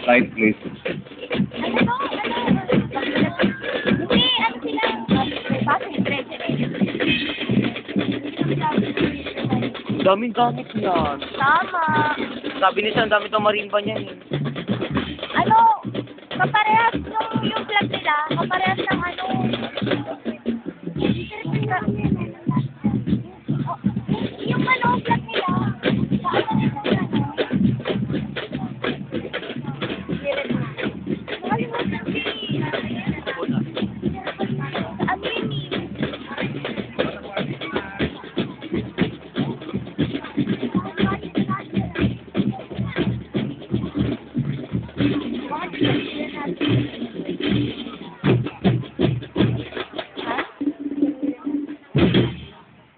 Right, please. Ano to? Hindi, ano sila? Bakit? Daming gamit yan. Tama. Sabi niya, ang dami itong marimba niyan eh. Ano? Kaparehas yung vlog nila. Kaparehas ng ano. Yung ano, vlog nila.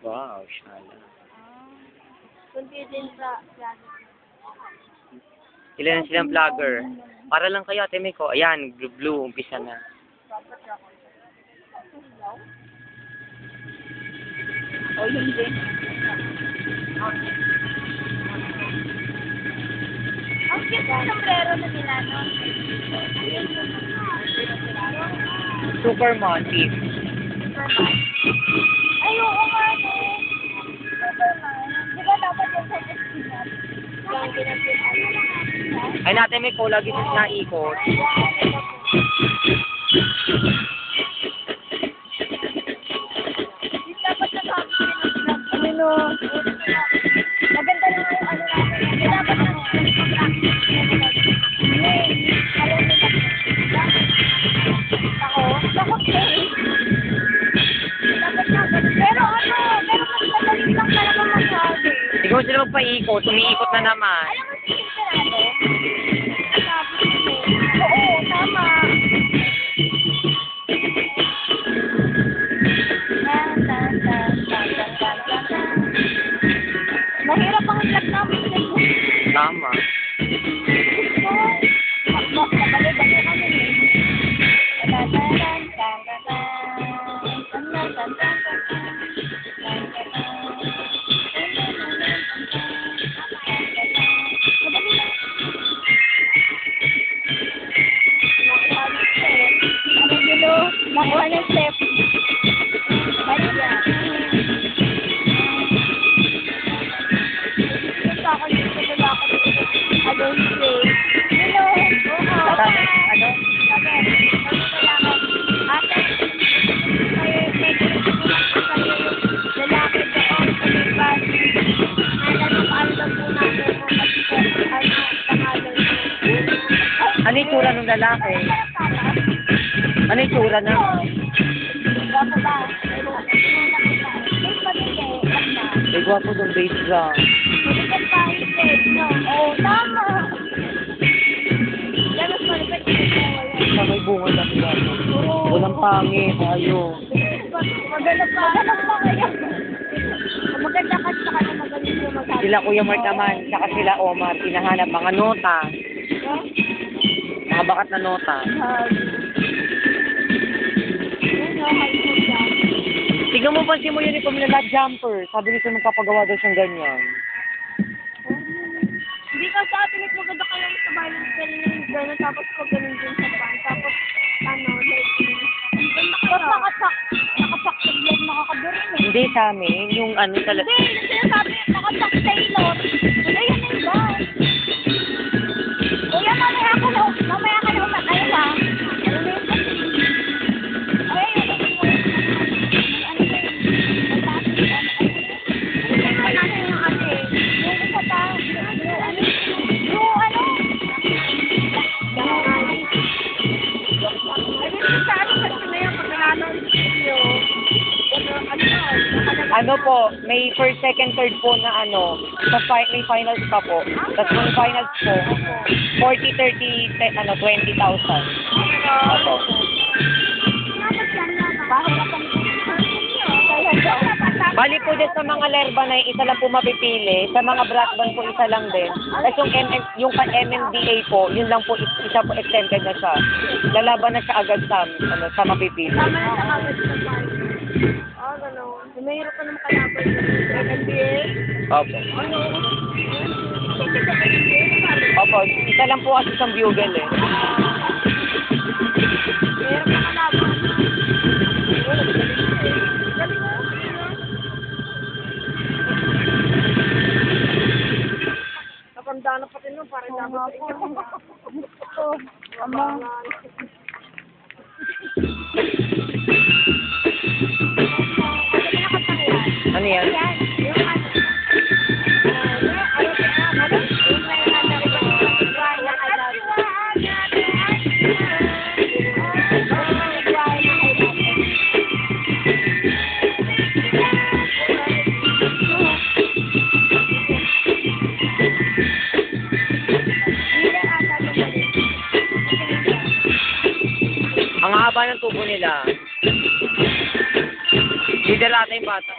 Wow, shala. Kunti din sa vlog. Ilan silang vlogger? Para lang kayo, Ate Miko. Ayan, blue, umpisa na. O, yun din. Ang cute ng sombrero na nila, no? Super Monty. Superman. Ay, oo nga, no? Superman. Di ba dapat yung sa Christmas? Yung pinag-iwan. Ay, Ate Miko, lagi sa naikot. Dapat na sabi ko ng vlog. Ano? Maganda na yung ano natin. Dapat na ako, takot eh. Dapat na, pero ano, pero mas madali lang talaga masabi. Ikaw sila magpaikot, umiikot na naman. Alam mo si Esperado? Sabi ko, oo, tama. Mahirap ang vlog namin. Tama. Balik-balik kami. Nakuha ng step. Balik yan. Ito ako dito, diba ako dito. Adult play. Hello. Ano? Sabi, ano lang ako. Ate, may lalaki doon sa lipas. Nalalakaan po natin mo kasi sa pangalan. Ano yung tsura ng lalaki? Ano yung tsura na? Gwapo ba? Ay, gwapo doon, base lang. Malikot pa, hindi. No. Oo, tama. Dapat malikot dito. Sa may bunga na sila. Walang pangit, tayo. Maganda pa kayo. Maganda ka sa kanya magaling yung magsabi. Sila Kuya Mark naman, saka sila Omar, hinahanap mga nota. Mga bakat na nota. Tignan mo pansin mo yun yung nila jumper. Sabi nito magpapagawa daw siyang ganyan. Hindi ka sa atin, maganda kayo sa violence ganun, tapos pag ganun din sa pan. Tapos, ano, like, nakasak sa vlog, nakakabirin eh. Hindi sa amin, yung ano talaga. Hindi, yung sinasabi, nakasak Taylor. Ano yan na iba? Kuya, mamaya ka na umatay ba? Ano na yung kasi? Ay, ano ba yun? Ano po, may first, second, third po na ano, may finals pa po. Tapos yung finals po, 40, 30, 20,000. Opo. Bali po dyan sa mga lerba na isa lang po mapipili, sa mga brass band po isa lang din. Tapos yung MMDA po, yun lang po, isa po exempted na siya. Lalaban na siya agad sa mapipili. Tama na sa agad sa party. Gano'n. Mahirap ka naman kalaban sa NBA. Opo. Ano? Opo, isa lang po kasi isang bugle eh. Meron pa kalaban. Galing mo. Nakanda na pati nun, parang dapat sa inyo. Ito, ama. Ano yan? Yan, yung ano. Yung may ano rin yung buhay na alam. Buhay na alam. Ang haba ng tubo nila. Leader ata yung bata.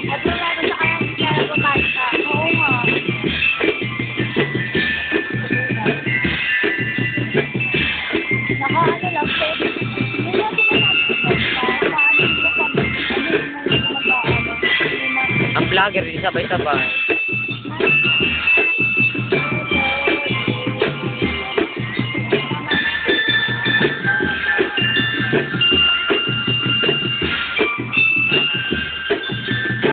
At meron sa kanyang bigyan ng bata. Oo nga. Naka ano lang, pwede. Hindi natin Ang vlogger, sabay-sabay.